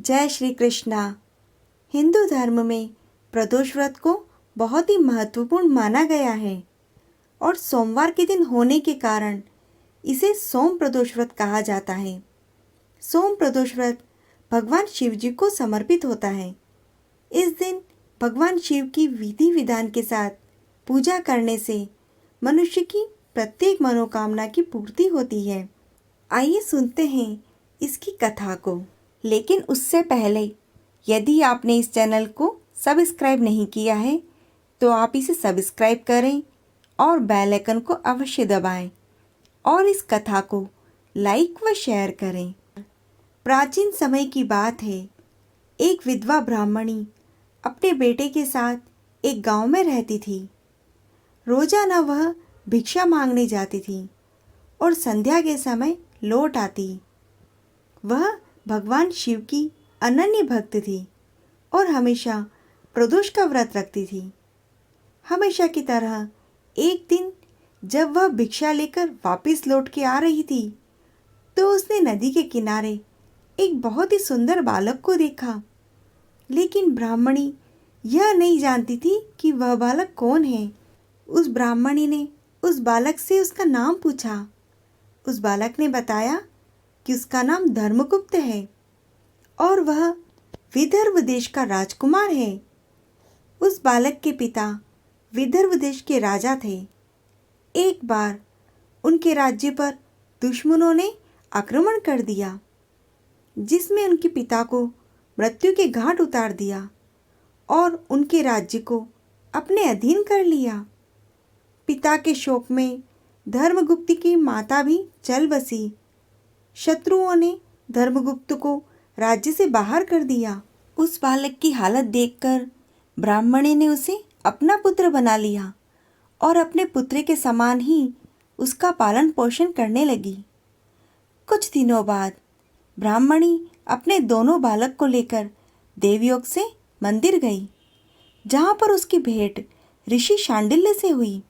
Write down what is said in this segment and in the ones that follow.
जय श्री कृष्णा। हिंदू धर्म में प्रदोष व्रत को बहुत ही महत्वपूर्ण माना गया है और सोमवार के दिन होने के कारण इसे सोम प्रदोष व्रत कहा जाता है। सोम प्रदोष व्रत भगवान शिव जी को समर्पित होता है। इस दिन भगवान शिव की विधि विधान के साथ पूजा करने से मनुष्य की प्रत्येक मनोकामना की पूर्ति होती है। आइए सुनते हैं इसकी कथा को। लेकिन उससे पहले यदि आपने इस चैनल को सब्सक्राइब नहीं किया है तो आप इसे सब्सक्राइब करें और बेल आइकन को अवश्य दबाएं और इस कथा को लाइक व शेयर करें। प्राचीन समय की बात है। एक विधवा ब्राह्मणी अपने बेटे के साथ एक गांव में रहती थी। रोजाना वह भिक्षा मांगने जाती थी और संध्या के समय लौट आती। वह भगवान शिव की अनन्य भक्त थी और हमेशा प्रदोष का व्रत रखती थी। हमेशा की तरह एक दिन जब वह भिक्षा लेकर वापस लौट के आ रही थी तो उसने नदी के किनारे एक बहुत ही सुंदर बालक को देखा। लेकिन ब्राह्मणी यह नहीं जानती थी कि वह बालक कौन है। उस ब्राह्मणी ने उस बालक से उसका नाम पूछा। उस बालक ने बताया कि उसका नाम धर्मगुप्त है और वह विदर्भ देश का राजकुमार है। उस बालक के पिता विदर्भ देश के राजा थे। एक बार उनके राज्य पर दुश्मनों ने आक्रमण कर दिया जिसमें उनके पिता को मृत्यु के घाट उतार दिया और उनके राज्य को अपने अधीन कर लिया। पिता के शोक में धर्मगुप्त की माता भी चल बसी। शत्रुओं ने धर्मगुप्त को राज्य से बाहर कर दिया। उस बालक की हालत देखकर ब्राह्मणी ने उसे अपना पुत्र बना लिया और अपने पुत्र के समान ही उसका पालन पोषण करने लगी। कुछ दिनों बाद ब्राह्मणी अपने दोनों बालक को लेकर देवयोग से मंदिर गई, जहाँ पर उसकी भेंट ऋषि शांडिल्य से हुई।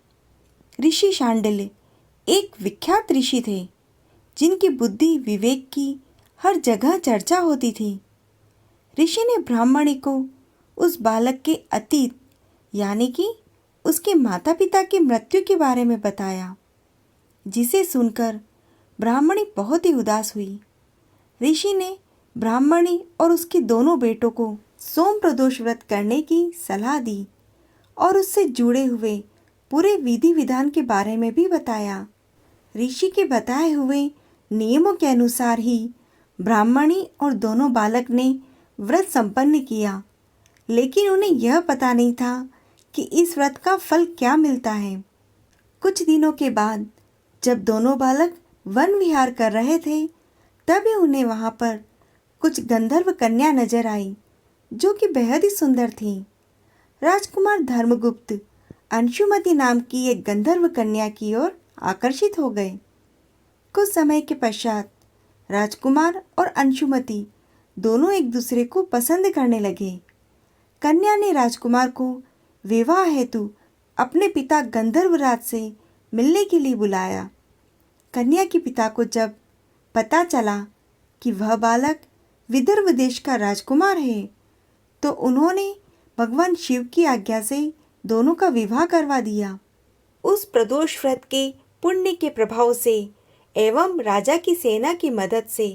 ऋषि शांडिल्य एक विख्यात ऋषि थे जिनकी बुद्धि विवेक की हर जगह चर्चा होती थी। ऋषि ने ब्राह्मणी को उस बालक के अतीत यानी कि उसके माता पिता की मृत्यु के बारे में बताया, जिसे सुनकर ब्राह्मणी बहुत ही उदास हुई। ऋषि ने ब्राह्मणी और उसके दोनों बेटों को सोम प्रदोष व्रत करने की सलाह दी और उससे जुड़े हुए पूरे विधि विधान के बारे में भी बताया। ऋषि के बताए हुए नियमों के अनुसार ही ब्राह्मणी और दोनों बालक ने व्रत संपन्न किया। लेकिन उन्हें यह पता नहीं था कि इस व्रत का फल क्या मिलता है। कुछ दिनों के बाद जब दोनों बालक वन विहार कर रहे थे तभी उन्हें वहां पर कुछ गंधर्व कन्या नजर आई जो कि बेहद ही सुंदर थी। राजकुमार धर्मगुप्त अंशुमति नाम की एक गंधर्व कन्या की ओर आकर्षित हो गए। कुछ समय के पश्चात राजकुमार और अंशुमति दोनों एक दूसरे को पसंद करने लगे। कन्या ने राजकुमार को विवाह हेतु अपने पिता गंधर्वराज से मिलने के लिए बुलाया। कन्या के पिता को जब पता चला कि वह बालक विदर्भ देश का राजकुमार है तो उन्होंने भगवान शिव की आज्ञा से दोनों का विवाह करवा दिया। उस प्रदोष व्रत के पुण्य के प्रभाव से एवं राजा की सेना की मदद से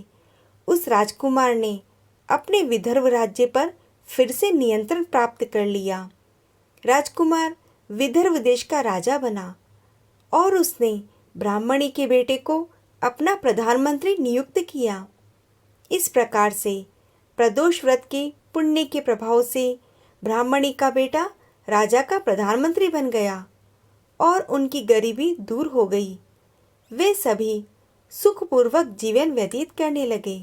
उस राजकुमार ने अपने विदर्भ राज्य पर फिर से नियंत्रण प्राप्त कर लिया। राजकुमार विदर्भ देश का राजा बना और उसने ब्राह्मणी के बेटे को अपना प्रधानमंत्री नियुक्त किया। इस प्रकार से प्रदोष व्रत के पुण्य के प्रभाव से ब्राह्मणी का बेटा राजा का प्रधानमंत्री बन गया और उनकी गरीबी दूर हो गई। वे सभी सुखपूर्वक जीवन व्यतीत करने लगे।